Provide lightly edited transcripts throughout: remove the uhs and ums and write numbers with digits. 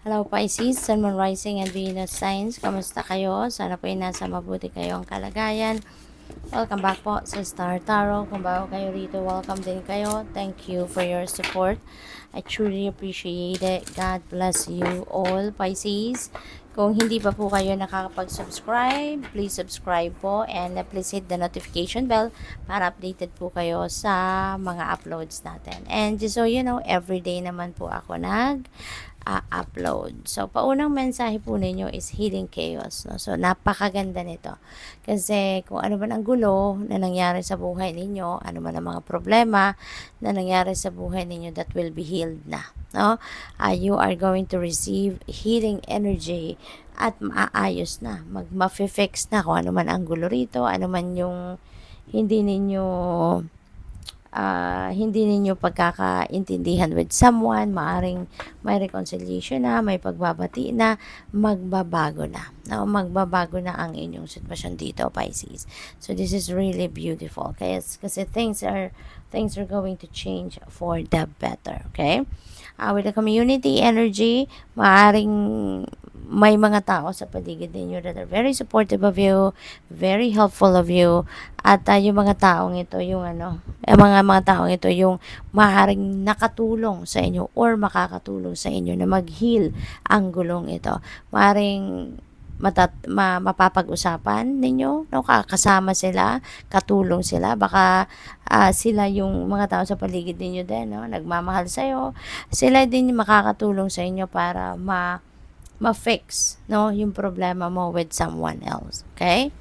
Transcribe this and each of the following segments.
Hello Pisces, Sun, Moon, Rising and Venus Signs. Kamusta kayo? Sana po ay nasa mabuti kayong kalagayan. Welcome back po sa Star Tarot. Kung bago kayo rito, welcome din kayo. Thank you for your support. I truly appreciate it. God bless you all, Pisces. Kung hindi pa po kayo nakakapag-subscribe, please subscribe po and please hit the notification bell para updated po kayo sa mga uploads natin. And just so you know, everyday naman po ako upload. So, paunang mensahe po ninyo is healing chaos. No? So, napakaganda nito. Kasi kung ano man ang gulo na nangyari sa buhay ninyo, ano man ang mga problema na nangyari sa buhay ninyo, that will be healed na. No? You are going to receive healing energy at maayos na. Ma-fix na kung ano man ang gulo rito, ano man yung hindi ninyo pagkakaintindihan with someone, maaring may reconciliation na, may pagbabati na, magbabago na. No? Magbabago na ang inyong sitwasyon dito, Pisces. So this is really beautiful. Kasi things are going to change for the better. Okay? With the community energy, maaring may mga tao sa paligid ninyo that are very supportive of you, very helpful of you, at yung mga taong ito, mga taong ito yung maaaring nakatulong sa inyo or makakatulong sa inyo na mag-heal ang gulong ito. Maaaring mapapag-usapan ninyo, no? Kasama sila, katulong sila, baka sila yung mga tao sa paligid ninyo din, no? Nagmamahal sa'yo, sila din yung makakatulong sa inyo para ma-fix, no, yung problema mo with someone else. Okay?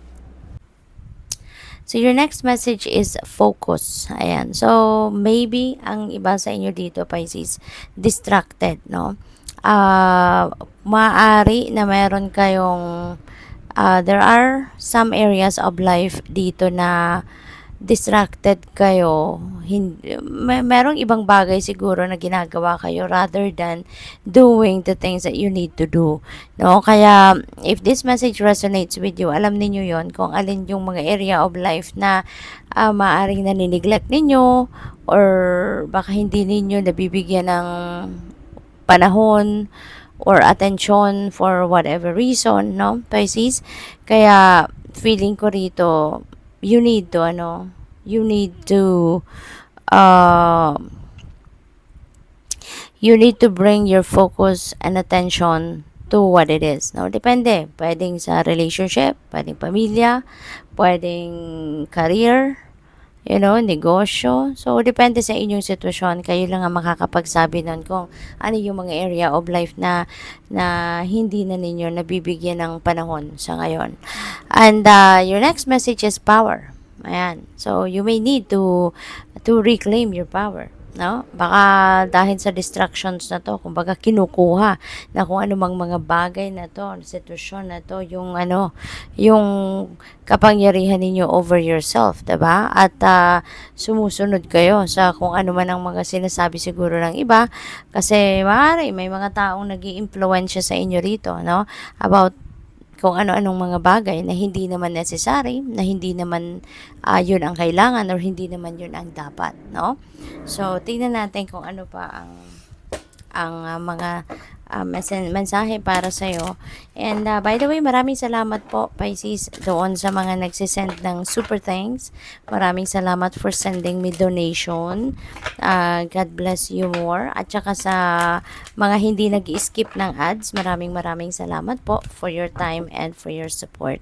So, your next message is focus. Ayan. So, maybe ang iba sa inyo dito, Pisces, distracted, no? Maaari na meron kayong, there are some areas of life dito na distracted kayo, merong ibang bagay siguro na ginagawa kayo rather than doing the things that you need to do. No? Kaya, if this message resonates with you, alam niyo yon kung alin yung mga area of life na maaaring nanineglect ninyo or baka hindi ninyo nabibigyan ng panahon or attention for whatever reason, no, Pisces? Kaya, feeling ko rito, you need to bring your focus and attention to what it is. No, depende. Pwedeng sa relationship, pwedeng pamilya, pwedeng career, negosyo. So, depende sa inyong sitwasyon. Kayo lang ang makakapagsabi nun kung ano yung mga area of life na hindi na ninyo nabibigyan ng panahon sa ngayon. And your next message is power. Ayan. So, you may need to reclaim your power. No? Baka dahil sa distractions na to, kumbaga kinukuha na kung anumang mga bagay na to, sitwasyon na to, yung kapangyarihan ninyo over yourself, 'di ba? At sumusunod kayo sa kung ano man ang mga sinasabi siguro ng iba kasi maaari may mga taong nag-iimpluwensya sa inyo rito, no? About kung ano-anong mga bagay na hindi naman necessary, na hindi naman yun ang kailangan or hindi naman yun ang dapat, no? So, tingnan natin kung ano pa ang mga mensahe para sa'yo. And by the way, maraming salamat po, Pisces, doon sa mga nagsisend ng super thanks. Maraming salamat for sending me donation. God bless you more. At saka sa mga hindi nag-skip ng ads, maraming salamat po for your time and for your support.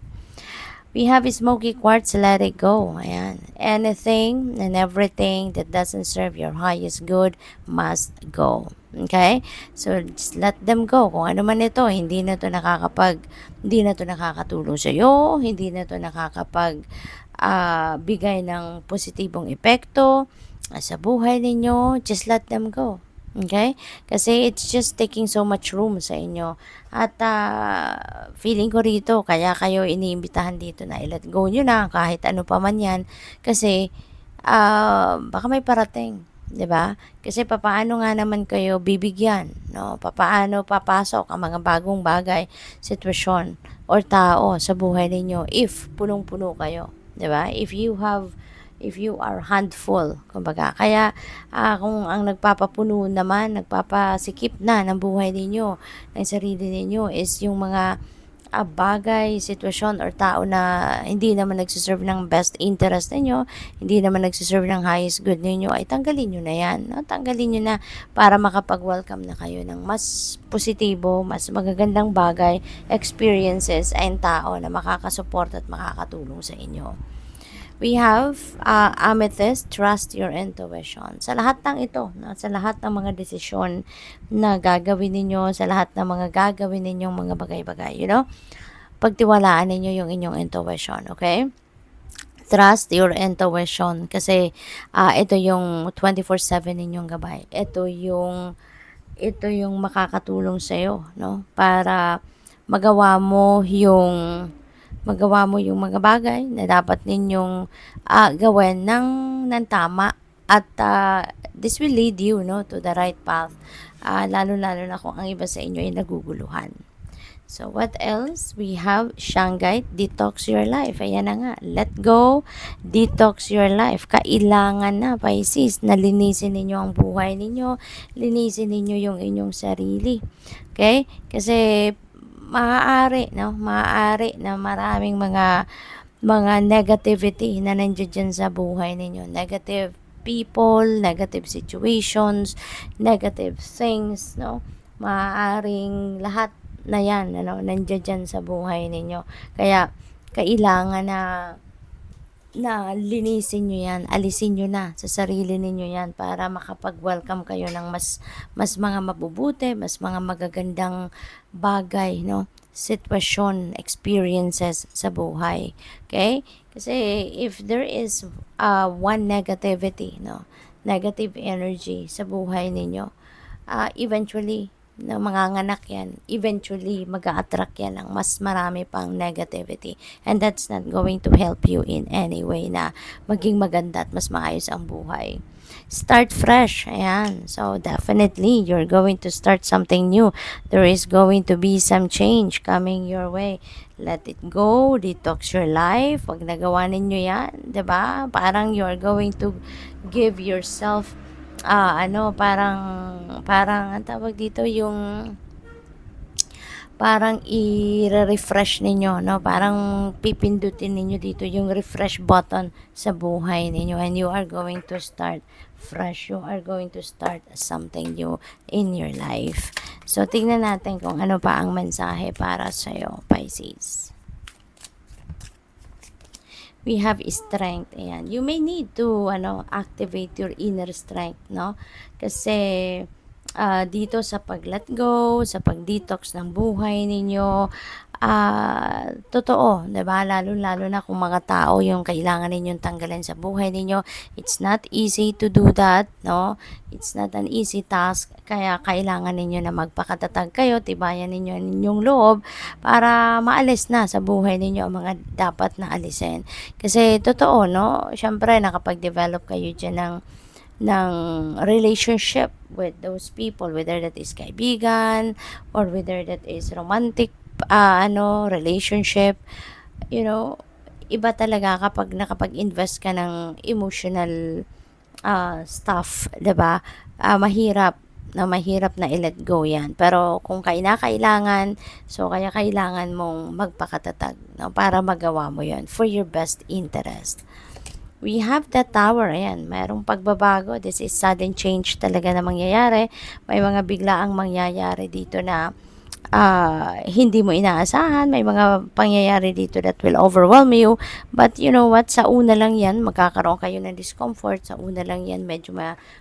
We have smoky quartz, let it go. Ayan. Anything and everything that doesn't serve your highest good must go. Okay? So, just let them go. Kung ano man ito, hindi na to nakakatulong sa iyo, hindi na to bigay ng positibong epekto sa buhay ninyo, just let them go. Okay? Kasi it's just taking so much room sa inyo. At feeling ko rito, kaya kayo iniimbitahan dito na i-let go nyo na kahit ano pa man yan. Kasi baka may parating. 'Di ba? Kasi papaano nga naman kayo bibigyan, no? Papaano papasok ang mga bagong bagay, sitwasyon or tao sa buhay ninyo if punong-puno kayo, 'di ba? If if you are handful, kumbaga. Kaya kung ang nagpapapuno naman, nagpapasikip na ng buhay ninyo, ng sarili ninyo is yung mga bagay, sitwasyon, or tao na hindi naman nagsiserve ng best interest ninyo, hindi naman nagsiserve ng highest good ninyo, ay tanggalin nyo na yan. No? Tanggalin nyo na para makapag-welcome na kayo ng mas positibo, mas magagandang bagay, experiences, and tao na makakasupport at makakatulong sa inyo. We have amethyst, trust your intuition. Sa lahat ng ito, no? Sa lahat ng mga desisyon na gagawin ninyo, sa lahat ng mga gagawin ninyong mga bagay-bagay, pagtiwalaan ninyo yung inyong intuition, okay? Trust your intuition kasi ito yung 24/7 ninyong gabay. Ito yung makakatulong sa iyo, no? Para magawa mo yung mga bagay na dapat ninyong gawin ng tama, at this will lead you, no, to the right path, lalo-lalo na kung ang iba sa inyo ay naguguluhan. So, what else? We have Shangite, detox your life. Ayan na nga. Let go, detox your life. Kailangan na, Pisces, na linisin ninyo ang buhay ninyo. Linisin ninyo yung inyong sarili. Okay? Kasi, maaari na maraming mga negativity na nandiyan dyan sa buhay ninyo. Negative people, negative situations, negative things, no? Maaaring lahat na yan, nandiyan dyan sa buhay ninyo. Kaya, kailangan na linisin nyo yan, alisin nyo na sa sarili ninyo yan para makapag-welcome kayo ng mas mga mabubuti, mas mga magagandang bagay, no? Sitwasyon, experiences sa buhay. Okay? Kasi if there is one negativity, no? Negative energy sa buhay ninyo, eventually, na manganganak yan, eventually mag-a-attract yan ng mas marami pang negativity, and that's not going to help you in any way na maging maganda at mas maayos ang buhay. Start fresh, ayan. So definitely you're going to start something new. There is going to be some change coming your way. Let it go, detox your life. Pag nagawa ninyo yan, 'di ba? Parang you're going to give yourself parang ang tawag dito, yung parang i-refresh ninyo, no? Parang pipindutin ninyo dito yung refresh button sa buhay ninyo, and you are going to start fresh. You are going to start something new in your life. So, tingnan natin kung ano pa ang mensahe para sa'yo, Pisces. We have strength. Ayan. You may need to activate your inner strength, no? Kasi dito sa pag-let go, sa pag-detox ng buhay ninyo, totoo, 'di ba? Lalo-lalo na kung mga tao yung kailangan ninyong tanggalin sa buhay ninyo. It's not easy to do that, no? It's not an easy task. Kaya kailangan ninyo na magpakatatag kayo, tibayan ninyo ang inyong loob para maalis na sa buhay ninyo ang mga dapat na alisin. Kasi totoo, no? Syempre, nakapag-develop kayo dyan ng relationship with those people, whether that is kaibigan or whether that is romantic relationship, iba talaga kapag nakapag-invest ka ng emotional stuff, 'di ba? Mahirap na i-let go 'yan. Pero kung kailangan, so kaya kailangan mong magpakatatag, no, para magawa mo 'yon for your best interest. We have the Tower. Ayan, mayroong pagbabago. This is sudden change talaga na mangyayari. May mga biglaang mangyayari dito na hindi mo inaasahan. May mga pangyayari dito that will overwhelm you. But you know what? Sa una lang yan, magkakaroon kayo ng discomfort. Sa una lang yan, medyo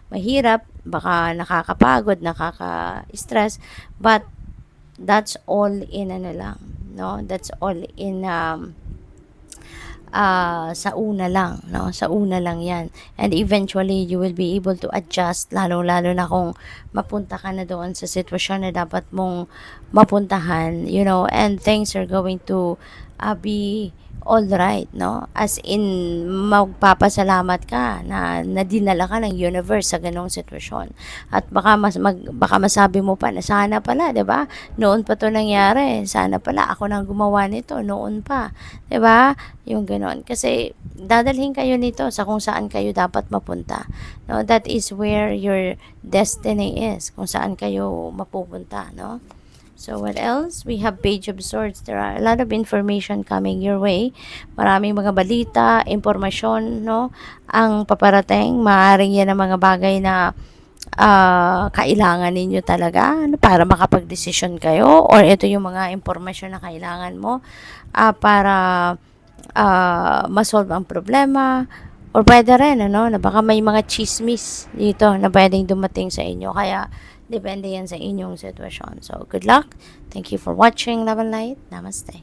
mahirap. Baka nakakapagod, nakaka-stress. But that's all in lang. No? That's all in sa una lang, no? Sa una lang yan. And eventually, you will be able to adjust, lalo-lalo na kung mapunta ka na doon sa sitwasyon na dapat mong mapuntahan, and things are going to be all right, no? As in, magpapasalamat ka na dinala ka ng universe sa ganong sitwasyon. At baka masabi mo pa na sana pala, 'di ba? Noon pa 'to nangyari. Sana pala ako nang gumawa nito noon pa, 'di ba? Yung ganon. Kasi dadalhin kayo nito sa kung saan kayo dapat mapunta. No, that is where your destiny is, kung saan kayo mapupunta, no? So, what else? We have Page of Swords. There are a lot of information coming your way. Maraming mga balita, impormasyon, no? Ang paparating. Maaaring yan ang mga bagay na kailangan ninyo talaga, ano, para makapag-desisyon kayo, or ito yung mga impormasyon na kailangan mo para masolve ang problema, or pwede rin, ano, na baka may mga chismis dito na pwedeng dumating sa inyo. Kaya, depende yan sa inyong sitwasyon. So, good luck. Thank you for watching. Love and light. Namaste.